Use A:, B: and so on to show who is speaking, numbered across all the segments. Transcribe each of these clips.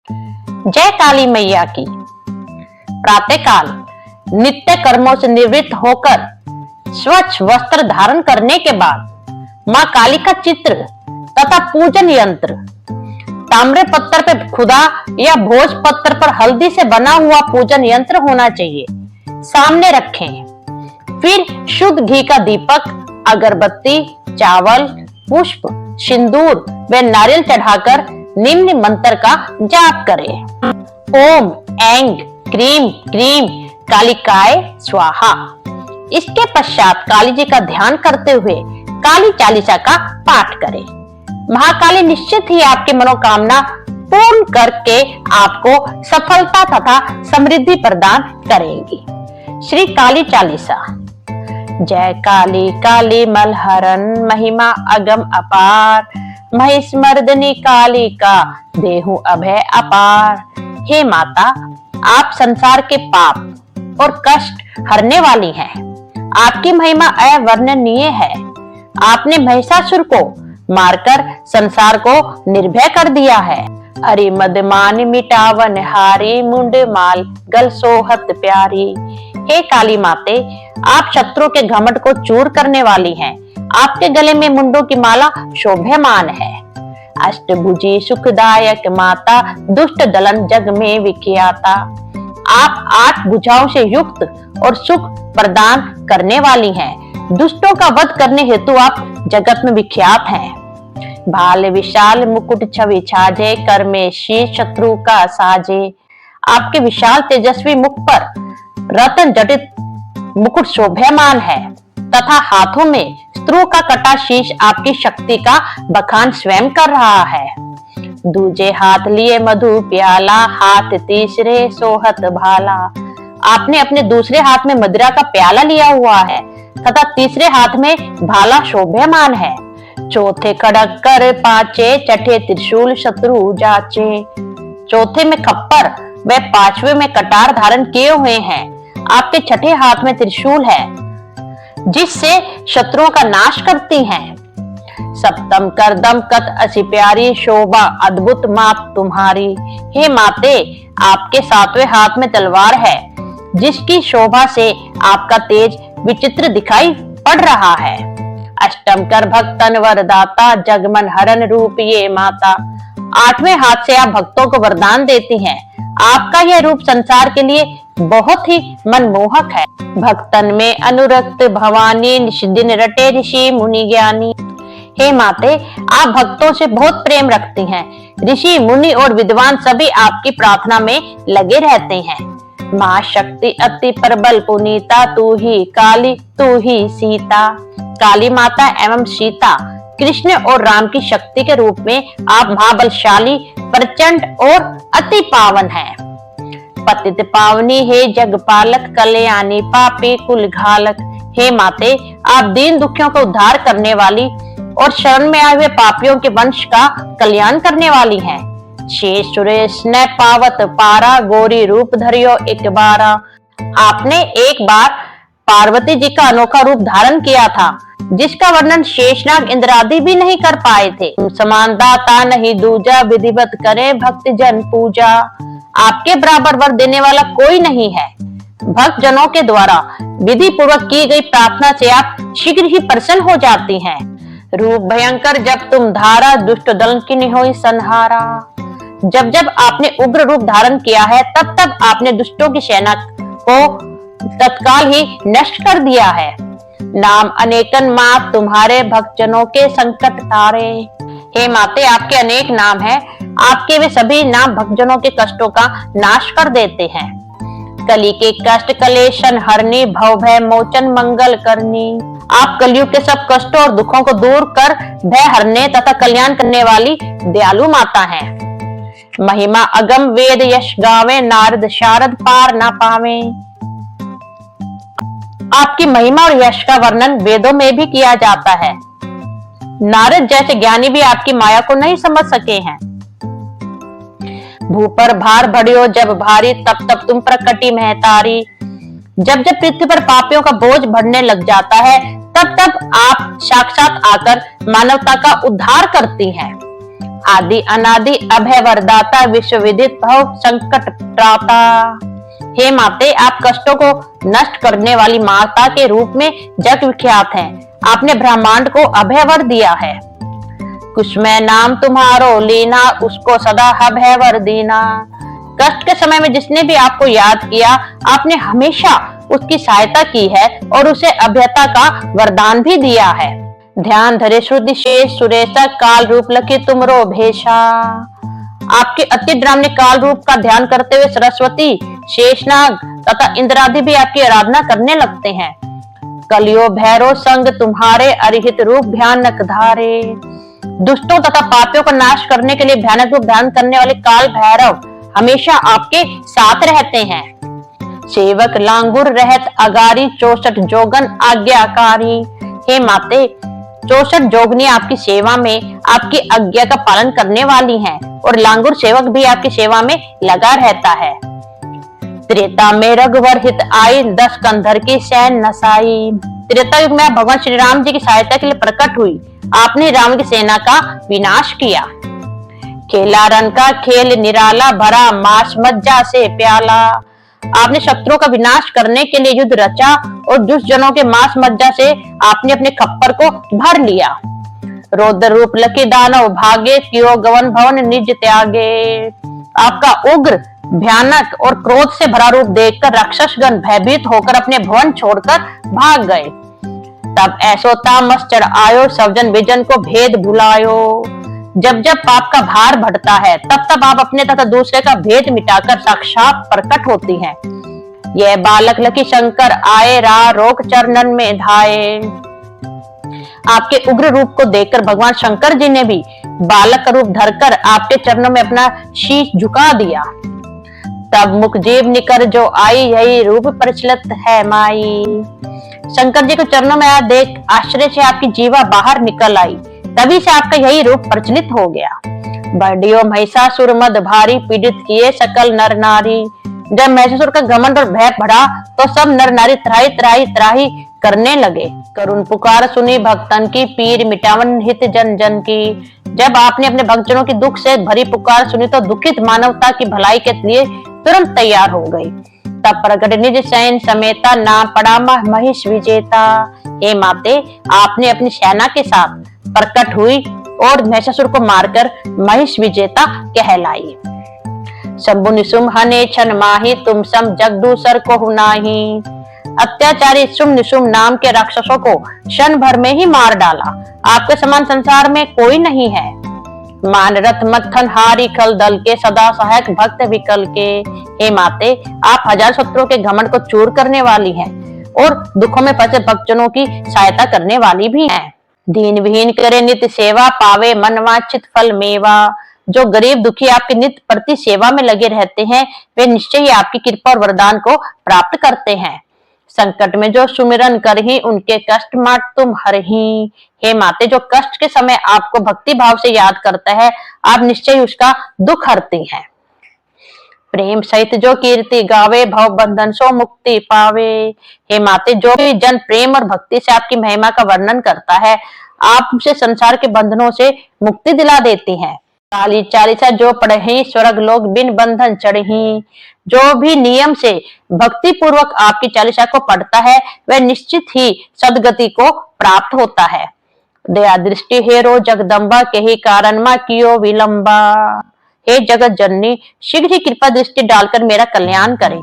A: जय काली मैया की। प्रातःकाल नित्य कर्मों से निवृत्त होकर स्वच्छ वस्त्र धारण करने के बाद मां काली का चित्र तथा पूजन यंत्र ताम्र पत्थर पर खुदा या भोज पत्थर पर हल्दी से बना हुआ पूजन यंत्र होना चाहिए, सामने रखें। फिर शुद्ध घी का दीपक, अगरबत्ती, चावल, पुष्प, सिंदूर व नारियल चढ़ाकर निम्न मंत्र का जाप करें। ओम ऐंग क्रीम क्रीम कालिकाय स्वाहा। इसके पश्चात काली जी का ध्यान करते हुए काली चालीसा का पाठ करें। महाकाली निश्चित ही आपकी मनोकामना पूर्ण करके आपको सफलता तथा समृद्धि प्रदान करेंगी। श्री काली चालीसा। जय काली काली मलहरन महिमा अगम अपार, महिष्मर्दिनी काली का देहु अभय अपार। हे माता, आप संसार के पाप और कष्ट हरने वाली हैं। आपकी महिमा अवर्णनीय है। आपने महिषासुर को मारकर संसार को निर्भय कर दिया है। अरे मदमान मिटावन हारी, मुंड माल गल सोहत प्यारी। हे काली माते, आप शत्रु के घमंड को चूर करने वाली हैं। आपके गले में मुंडों की माला शोभ्यमान है। अष्टभुजी सुखदायक माता, दुष्ट दलन जग में विख्याता। आप 8 भुजाओं से युक्त और सुख प्रदान करने वाली हैं। दुष्टों का वध करने हेतु आप जगत में विख्यात हैं। भाल विशाल मुकुट छवि छाजे, कर में शीश शत्रु का साजे। आपके विशाल तेजस्वी मुख पर रत्न जटित मुकुट शोभ्यमान है तथा हाथों में शत्रु का कटा शीश आपकी शक्ति का बखान स्वयं कर रहा है। दूजे हाथ लिए मधु प्याला, हाथ तीसरे सोहत भाला। आपने अपने दूसरे हाथ में मदिरा का प्याला लिया हुआ है तथा तीसरे हाथ में भाला शोभ्यमान है। चौथे खड़क कर पांचे, चौथे त्रिशूल शत्रु जाचे। चौथे में खप्पर व 5वें में कटार धारण किए हुए हैं। आपके छठे हाथ में त्रिशूल है जिससे शत्रुओं का नाश करती हैं। सप्तम करदम कत असी प्यारी, शोभा अद्भुत मात तुम्हारी। हे माते, आपके 7वें हाथ में तलवार है जिसकी शोभा से आपका तेज विचित्र दिखाई पड़ रहा है। अष्टम कर भक्तन वरदाता, जगमन हरन रूप ये माता। 8वें हाथ से आप भक्तों को वरदान देती हैं। आपका यह रूप संसार के लिए बहुत ही मनमोहक है। भक्तन में अनुरक्त भवानी, निषदिन रटे ऋषि मुनि ज्ञानी। हे माते, आप भक्तों से बहुत प्रेम रखती हैं। ऋषि मुनि और विद्वान सभी आपकी प्रार्थना में लगे रहते हैं। मां शक्ति अति प्रबल पुनीता, तू ही काली तू ही सीता। काली माता एवं सीता कृष्ण और राम की शक्ति के रूप में आप महाबलशाली, प्रचंड और अति पावन हैं। पतित पावनी हे जगपालक, कल्याणी पापी कुल घालक। हे माते, आप दीन दुखियों का उद्धार करने वाली और शरण में आए हुए पापियों के वंश का कल्याण करने वाली हैं। शेष सुरेश न पावत पारा, गोरी रूप धरियो एक बारा। आपने एक बार पार्वती जी का अनोखा रूप धारण किया था जिसका वर्णन शेषनाग इंद्रादि भी नहीं कर पाए थे। समान दाता नहीं दूजा, विधिवत करे भक्त जन पूजा। आपके बराबर वर देने वाला कोई नहीं है। भक्त जनों के द्वारा विधि पूर्वक की गई प्रार्थना से आप शीघ्र ही प्रसन्न हो जाती हैं। रूप भयंकर जब तुम धारा, दुष्ट दल की निहोई संहारा। जब जब आपने उग्र रूप धारण किया है तब तब आपने दुष्टों की सेना को तत्काल ही नष्ट कर दिया है। नाम अनेकन मात तुम्हारे, भक्तजनों के संकट तारे। हे माते, आपके अनेक नाम हैं। आपके वे सभी नाम भक्तजनों के कष्टों का नाश कर देते हैं। कली के कष्ट कलेशन हरनी, भव भय मोचन मंगल करनी। आप कलयुग के सब कष्टों और दुखों को दूर कर भय हरने तथा कल्याण करने वाली दयालु माता हैं। महिमा अगम वेद यश गावे, नारद शारद पार ना पावे। आपकी महिमा और यश का वर्णन वेदों में भी किया जाता है। नारद जैसे ज्ञानी भी आपकी माया को नहीं समझ सके हैं। भू पर भार बढ़ियो जब भारी, तब तब तुम प्रकटी महतारी। जब जब पृथ्वी पर पापियों का बोझ बढ़ने लग जाता है तब तब आप साक्षात आकर मानवता का उद्धार करती हैं। आदि अनादि अभय वरदाता विश्व विदित भव संकट त्राता। हे माते, आप कष्टों को नष्ट करने वाली माता के रूप में जग विख्यात हैं। आपने ब्रह्मांड को अभय वर दिया है। कुछ में नाम तुम्हारो लीना, उसको सदा अभय वर दीना। कष्ट के समय में जिसने भी आपको याद किया, आपने हमेशा उसकी सहायता की है और उसे अभयता का वरदान भी दिया है। ध्यान धरे श्रुति शेष सुरेशा, काल रूप लखी तुमरो भेषा। आपके अति ड्रामने काल रूप का ध्यान करते हुए सरस्वती, शेषनाग तथा इंद्रादि भी आपकी आराधना करने लगते हैं। कलियो भैरव संग तुम्हारे, अरिहित रूप भयानक धारे। दुष्टों तथा पापियों का नाश करने के लिए भयानक रूप धारण करने वाले काल भैरव हमेशा आपके साथ रहते हैं। सेवक लांगुर रहत अगारी, 64 जोगन आज्ञाकारी। हे माते, 64 जोगनी आपकी सेवा में आपकी आज्ञा का पालन करने वाली हैं और लांगुर सेवक भी आपकी सेवा में लगा रहता है। त्रेता में रघुवर हित आई, 10 कंधर की सैन नसाई। त्रेता युग में आप भगवान श्री राम जी की सहायता के लिए प्रकट हुई। आपने राम की सेना का विनाश किया। खेला रन का खेल निराला, भरा मांस मज्जा से प्याला। आपने शत्रुओं का विनाश करने के लिए युद्ध रचा और दुष्ट जनों के मांस मज्जा से आपने अपने खप्पर को भर लिया। रौद्र रूप लकी दानव भागे, कियो गवन भवन निज त्यागे। आपका उग्र भयानक और क्रोध से भरा रूप देखकर राक्षसगण भयभीत होकर अपने भवन छोड़कर भाग गए। तब ऐसो तामस चढ़ आयो, सब जन विजन को भेद भुलायो। जब जब पाप का भार बढ़ता है, तब तब आप अपने तथा दूसरे का भेद मिटाकर साक्षात प्रकट होती हैं। यह बालक लकी शंकर आए, रा रोक चरणन में धाये। आपके उग्र रूप को देखकर भगवान शंकर जी ने भी बालक का रूप धरकर आपके चरणों में अपना शीश झुका दिया। तब मुख जीव निकर जो आई, यही रूप प्रचलित है माई। शंकर जी को चरणों में देख आश्चर्य से आपकी जीवा बाहर निकल आई। तभी से आपका यही रूप प्रचलित हो गया। बढ़ियो महिषासुर मद भारी, पीड़ित किए सकल नर नारी। जब महिषासुर का घमंड और भय बढ़ा तो सब नर नारी त्राही त्राही त्राही करने लगे। करुण पुकार सुनी भक्तन की, पीर मिटावन हित जन जन की। जब आपने अपने भक्तजनों की दुख से भरी पुकार सुनी तो दुखित मानवता की भलाई के लिए तुरंत तैयार हो गई। तब प्रगट निज सैन समेता, नाम पड़ा महिष विजेता। हे माते, आपने अपनी सेना के साथ प्रकट हुई और महिषासुर को मारकर महिष विजेता कहलाई। शंभु निशुम हने छन माही, तुम सम जग दूसर को नाही। अत्याचारी शुम निशुम नाम के राक्षसों को क्षण भर में ही मार डाला। आपके समान संसार में कोई नहीं है। मानरथ मत्थन हारी खल दल के, सदा सहायक भक्त विकल के। हे माते, आप हजार शत्रुओं के घमंड को चूर करने वाली हैं और दुखों में फंसे भक्तजनों की सहायता करने वाली भी हैं। दीन विहीन करे नित्य सेवा, पावे मनवांछित फल मेवा। जो गरीब दुखी आपकी नित्य प्रति सेवा में लगे रहते हैं, वे निश्चय ही आपकी कृपा और वरदान को प्राप्त करते हैं। संकट में जो सुमिरन करही, उनके कष्ट माट तुम हरही। हे माते, जो कष्ट के समय आपको भक्ति भाव से याद करता है, आप निश्चय उसका दुख हरती हैं। प्रेम सहित जो कीर्ति गावे, भव बंधन सो मुक्ति पावे। हे माते, जो भी जन प्रेम और भक्ति से आपकी महिमा का वर्णन करता है, आप उसे संसार के बंधनों से मुक्ति दिला देती हैं। काली चालीसा जो पढ़ही, स्वर्ग लोग बिन बंधन चढ़ही। जो भी नियम से भक्ति पूर्वक आपकी चालीसा को पढ़ता है, वह निश्चित ही सदगति को प्राप्त होता है। दया दृष्टि हेरो जगदम्बा, के ही कारण मा कियो विलंबा। हे जगत जननी, शीघ्र ही कृपा दृष्टि डालकर मेरा कल्याण करें।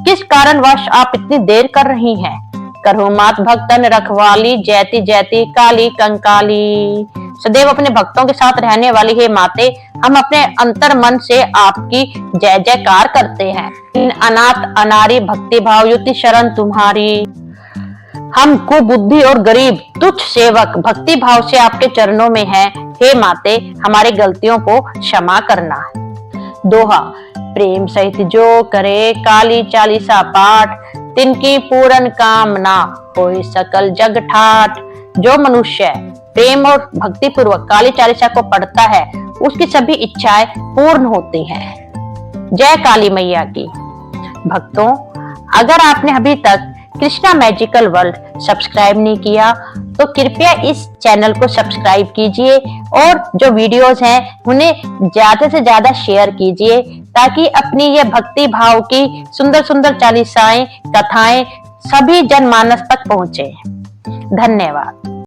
A: किस कारणवश आप इतनी देर कर रही हैं? करहु मात भक्तन रखवाली, जैती जैती काली कंकाली। सदैव अपने भक्तों के साथ रहने वाली हे माते, हम अपने अंतर मन से आपकी जय जयकार करते हैं। इन अनाथ अनारी भक्ति भाव युति शरण तुम्हारी। हम कुबुद्धि और गरीब तुच्छ सेवक भक्ति भाव से आपके चरणों में हैं। हे माते, हमारी गलतियों को क्षमा करना। दोहा। प्रेम सहित जो करे काली चालीसा पाठ, तिनकी पूरन कामना होई सकल जग ठाठ। जो मनुष्य प्रेम और भक्ति पूर्वक काली चालीसा को पढ़ता है, उसकी सभी इच्छाएं पूर्ण होती हैं। जय काली मैया की। भक्तों, अगर आपने अभी तक कृष्णा मैजिकल वर्ल्ड सब्सक्राइब नहीं किया तो कृपया इस चैनल को सब्सक्राइब कीजिए और जो वीडियोस हैं उन्हें ज्यादा से ज्यादा शेयर कीजिए, ताकि अपनी ये भक्ति भाव की सुंदर सुंदर चालीसाएं, कथाएं सभी जनमानस तक पहुंचे। धन्यवाद।